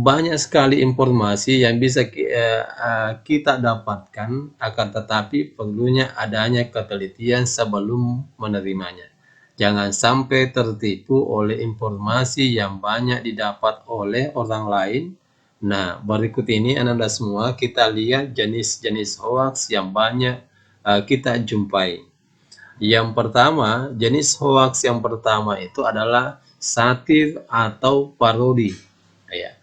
banyak sekali informasi yang bisa kita dapatkan, akan tetapi perlunya adanya ketelitian sebelum menerimanya. Jangan sampai tertipu oleh informasi yang banyak didapat oleh orang lain. Nah, berikut ini Anda semua kita lihat jenis-jenis hoax yang banyak kita jumpai. Yang pertama, jenis hoax yang pertama itu adalah satir atau parodi. Ya.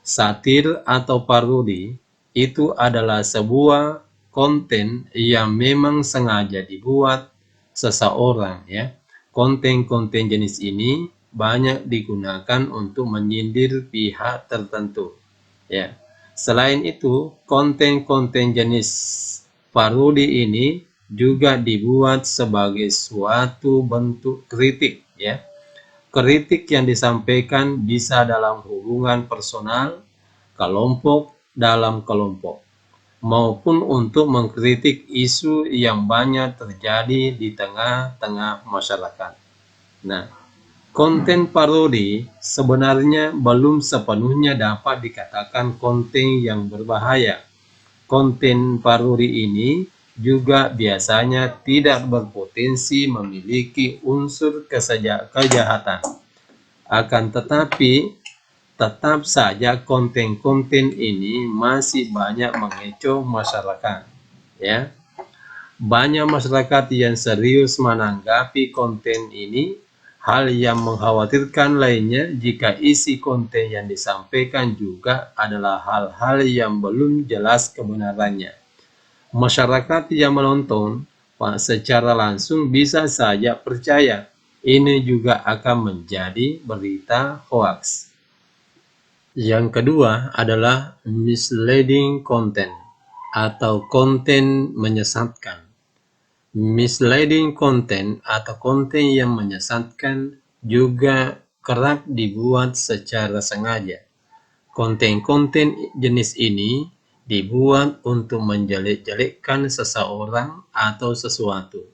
Satir atau parodi itu adalah sebuah konten yang memang sengaja dibuat seseorang, ya. Konten-konten jenis ini banyak digunakan untuk menyindir pihak tertentu, ya. Selain itu, konten-konten jenis parodi ini juga dibuat sebagai suatu bentuk kritik, ya. Kritik yang disampaikan bisa dalam hubungan personal, kelompok dalam kelompok, maupun untuk mengkritik isu yang banyak terjadi di tengah-tengah masyarakat. Nah, konten parodi sebenarnya belum sepenuhnya dapat dikatakan konten yang berbahaya. Konten parodi ini juga biasanya tidak berpotensi memiliki unsur kejahatan. Akan tetapi, tetap saja konten-konten ini masih banyak mengecoh masyarakat, ya. Banyak masyarakat yang serius menanggapi konten ini. Hal yang mengkhawatirkan lainnya jika isi konten yang disampaikan juga adalah hal-hal yang belum jelas kebenarannya. Masyarakat yang menonton secara langsung bisa saja percaya. Ini juga akan menjadi berita hoax. Yang kedua adalah misleading content atau konten menyesatkan. Misleading content atau konten yang menyesatkan juga kerap dibuat secara sengaja. Konten-konten jenis ini dibuat untuk menjelek-jelekkan seseorang atau sesuatu.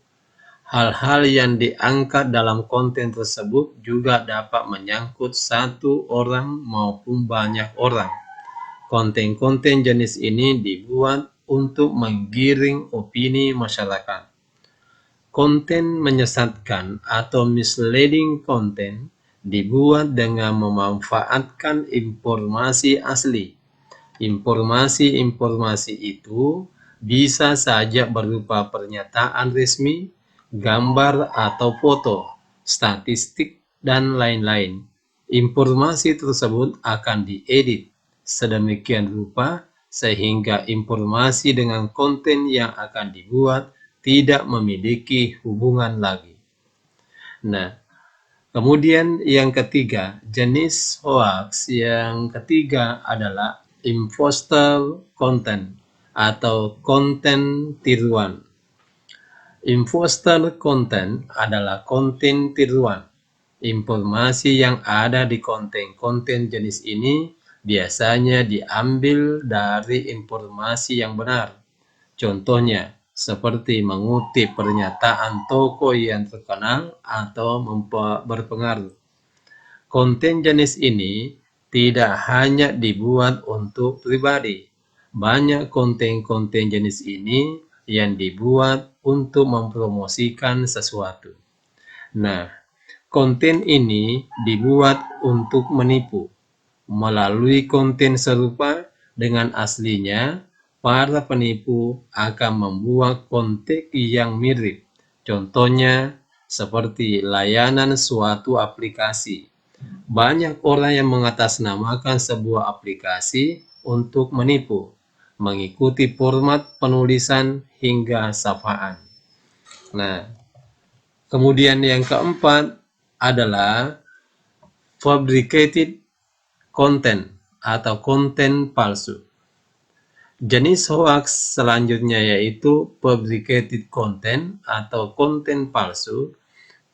Hal-hal yang diangkat dalam konten tersebut juga dapat menyangkut satu orang maupun banyak orang. Konten-konten jenis ini dibuat untuk menggiring opini masyarakat. Konten menyesatkan atau misleading content dibuat dengan memanfaatkan informasi asli. Informasi-informasi itu bisa saja berupa pernyataan resmi, gambar atau foto, statistik, dan lain-lain. Informasi tersebut akan diedit sedemikian rupa sehingga informasi dengan konten yang akan dibuat tidak memiliki hubungan lagi. Nah, kemudian yang ketiga, jenis hoax yang ketiga adalah imposter content atau konten tiruan. Imposter content adalah konten tiruan. Informasi yang ada di konten-konten jenis ini biasanya diambil dari informasi yang benar. Contohnya, seperti mengutip pernyataan tokoh yang terkenal atau berpengaruh. Konten jenis ini tidak hanya dibuat untuk pribadi. Banyak konten-konten jenis ini yang dibuat untuk mempromosikan sesuatu. Nah, konten ini dibuat untuk menipu. Melalui konten serupa dengan aslinya, para penipu akan membuat konten yang mirip. Contohnya, seperti layanan suatu aplikasi. Banyak orang yang mengatasnamakan sebuah aplikasi untuk menipu, mengikuti format penulisan hingga sapaan. Nah, kemudian yang keempat adalah fabricated content atau konten palsu. Jenis hoax selanjutnya yaitu fabricated content atau konten palsu.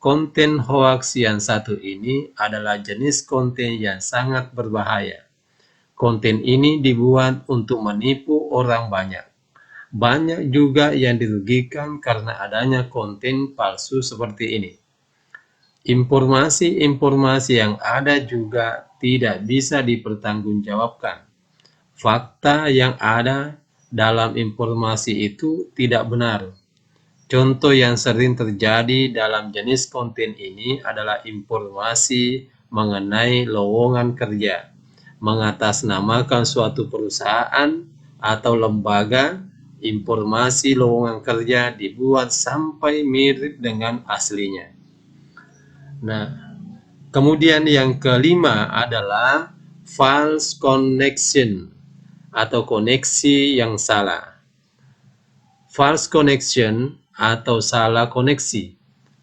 Konten hoax yang satu ini adalah jenis konten yang sangat berbahaya. Konten ini dibuat untuk menipu orang banyak. Banyak juga yang dirugikan karena adanya konten palsu seperti ini. Informasi-informasi yang ada juga tidak bisa dipertanggungjawabkan. Fakta yang ada dalam informasi itu tidak benar. Contoh yang sering terjadi dalam jenis konten ini adalah informasi mengenai lowongan kerja, mengatasnamakan suatu perusahaan atau lembaga. Informasi lowongan kerja dibuat sampai mirip dengan aslinya. Nah, kemudian yang kelima adalah false connection atau koneksi yang salah. False connection atau salah koneksi.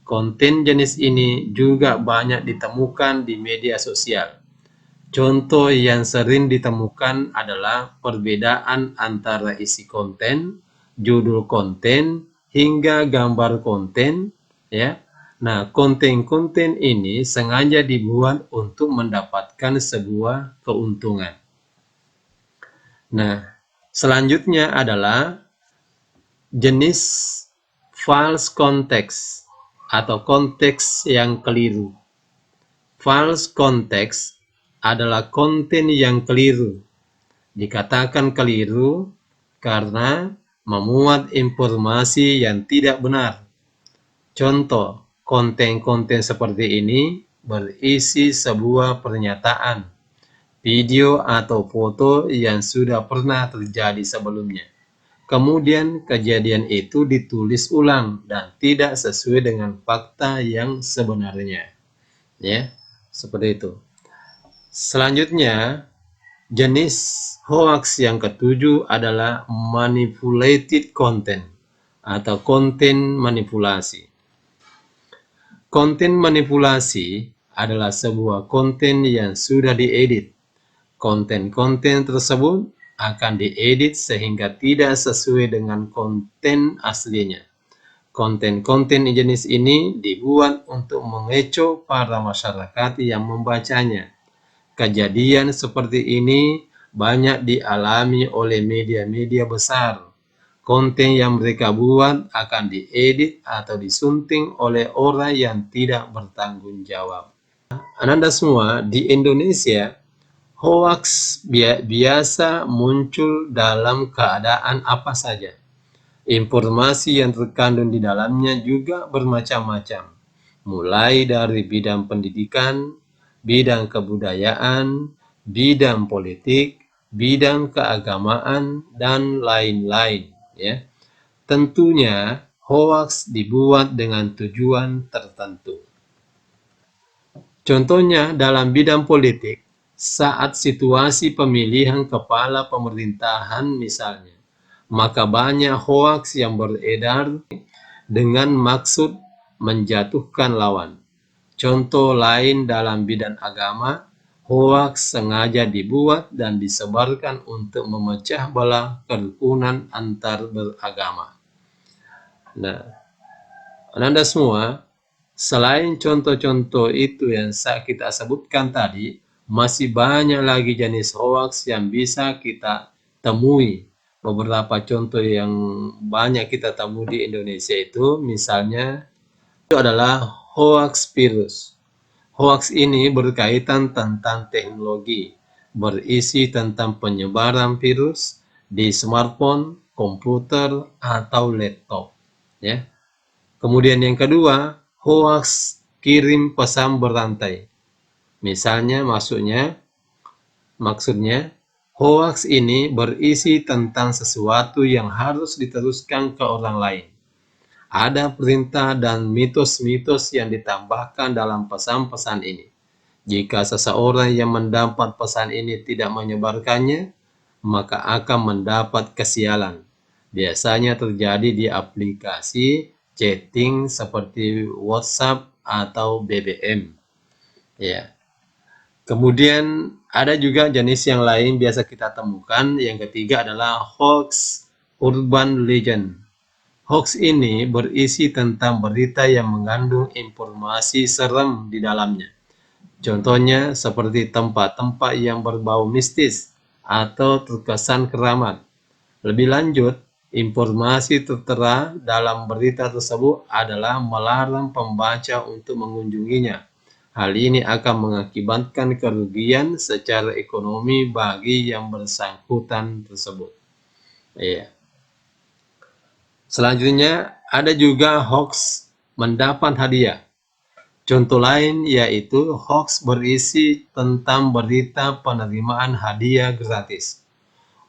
Konten jenis ini juga banyak ditemukan di media sosial. Contoh yang sering ditemukan adalah perbedaan antara isi konten, judul konten, hingga gambar konten, ya. Nah, konten-konten ini sengaja dibuat untuk mendapatkan sebuah keuntungan. Nah, selanjutnya adalah jenis false context atau konteks yang keliru. False context adalah konten yang keliru. Dikatakan keliru karena memuat informasi yang tidak benar. Contoh, konten-konten seperti ini berisi sebuah pernyataan, video atau foto yang sudah pernah terjadi sebelumnya. Kemudian kejadian itu ditulis ulang dan tidak sesuai dengan fakta yang sebenarnya. Ya, seperti itu. Selanjutnya, jenis hoax yang ketujuh adalah manipulated content atau konten manipulasi. Konten manipulasi adalah sebuah konten yang sudah diedit. Konten-konten tersebut akan diedit sehingga tidak sesuai dengan konten aslinya. Konten-konten jenis ini dibuat untuk mengecoh para masyarakat yang membacanya. Kejadian seperti ini banyak dialami oleh media-media besar. Konten yang mereka buat akan diedit atau disunting oleh orang yang tidak bertanggung jawab. Ananda semua, di Indonesia, hoax biasa muncul dalam keadaan apa saja. Informasi yang terkandung di dalamnya juga bermacam-macam, mulai dari bidang pendidikan, bidang kebudayaan, bidang politik, bidang keagamaan, dan lain-lain. Ya. Tentunya hoax dibuat dengan tujuan tertentu. Contohnya dalam bidang politik, saat situasi pemilihan kepala pemerintahan misalnya, maka banyak hoaks yang beredar dengan maksud menjatuhkan lawan. Contoh lain dalam bidang agama, hoaks sengaja dibuat dan disebarkan untuk memecah belah kerukunan antar beragama. Nah, Ananda semua, selain contoh-contoh itu yang kita sebutkan tadi, masih banyak lagi jenis hoaks yang bisa kita temui. Beberapa contoh yang banyak kita temui di Indonesia itu, misalnya, itu adalah hoaks virus. Hoaks ini berkaitan tentang teknologi, berisi tentang penyebaran virus di smartphone, komputer, atau laptop. Ya. Kemudian yang kedua, hoaks kirim pesan berantai. Misalnya maksudnya, hoaks ini berisi tentang sesuatu yang harus diteruskan ke orang lain. Ada perintah dan mitos-mitos yang ditambahkan dalam pesan-pesan ini. Jika seseorang yang mendapat pesan ini tidak menyebarkannya, maka akan mendapat kesialan. Biasanya terjadi di aplikasi chatting seperti WhatsApp atau BBM. Ya. Kemudian ada juga jenis yang lain biasa kita temukan. Yang ketiga adalah hoax urban legend. Hoax ini berisi tentang berita yang mengandung informasi serem di dalamnya. Contohnya seperti tempat-tempat yang berbau mistis atau terkesan keramat. Lebih lanjut, Informasi tertera dalam berita tersebut adalah melarang pembaca untuk mengunjunginya. Hal ini akan mengakibatkan kerugian secara ekonomi bagi yang bersangkutan tersebut. Iya. Selanjutnya, ada juga hoax mendapat hadiah. Contoh lain yaitu hoax berisi tentang berita penerimaan hadiah gratis.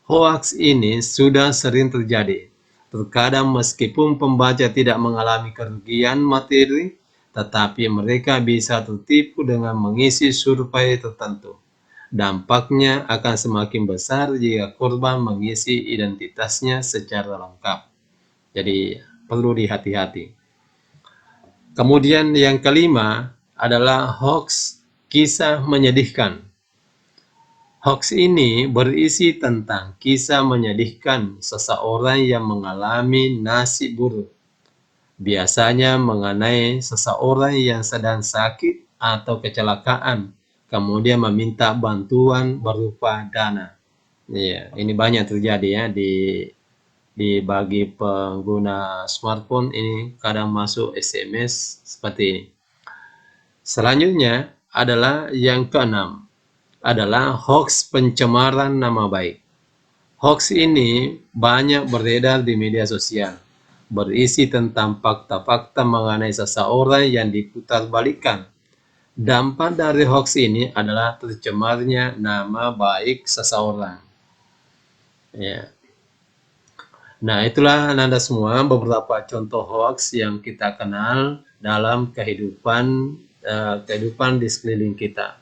Hoax ini sudah sering terjadi. Terkadang meskipun pembaca tidak mengalami kerugian materi, tetapi mereka bisa tertipu dengan mengisi survei tertentu. Dampaknya akan semakin besar jika korban mengisi identitasnya secara lengkap. Jadi perlu dihati-hati. Kemudian yang kelima adalah hoax kisah menyedihkan. Hoax ini berisi tentang kisah menyedihkan seseorang yang mengalami nasib buruk. Biasanya mengenai seseorang yang sedang sakit atau kecelakaan, kemudian meminta bantuan berupa dana. Iya, ini banyak terjadi ya bagi pengguna smartphone ini kadang masuk SMS seperti ini. Selanjutnya adalah yang keenam, adalah hoax pencemaran nama baik. Hoax ini banyak beredar di media sosial, berisi tentang fakta-fakta mengenai seseorang yang diputarbalikkan. Dampak dari hoax ini adalah tercemarnya nama baik seseorang. Ya. Nah, itulah Anda semua beberapa contoh hoax yang kita kenal dalam kehidupan di sekeliling kita.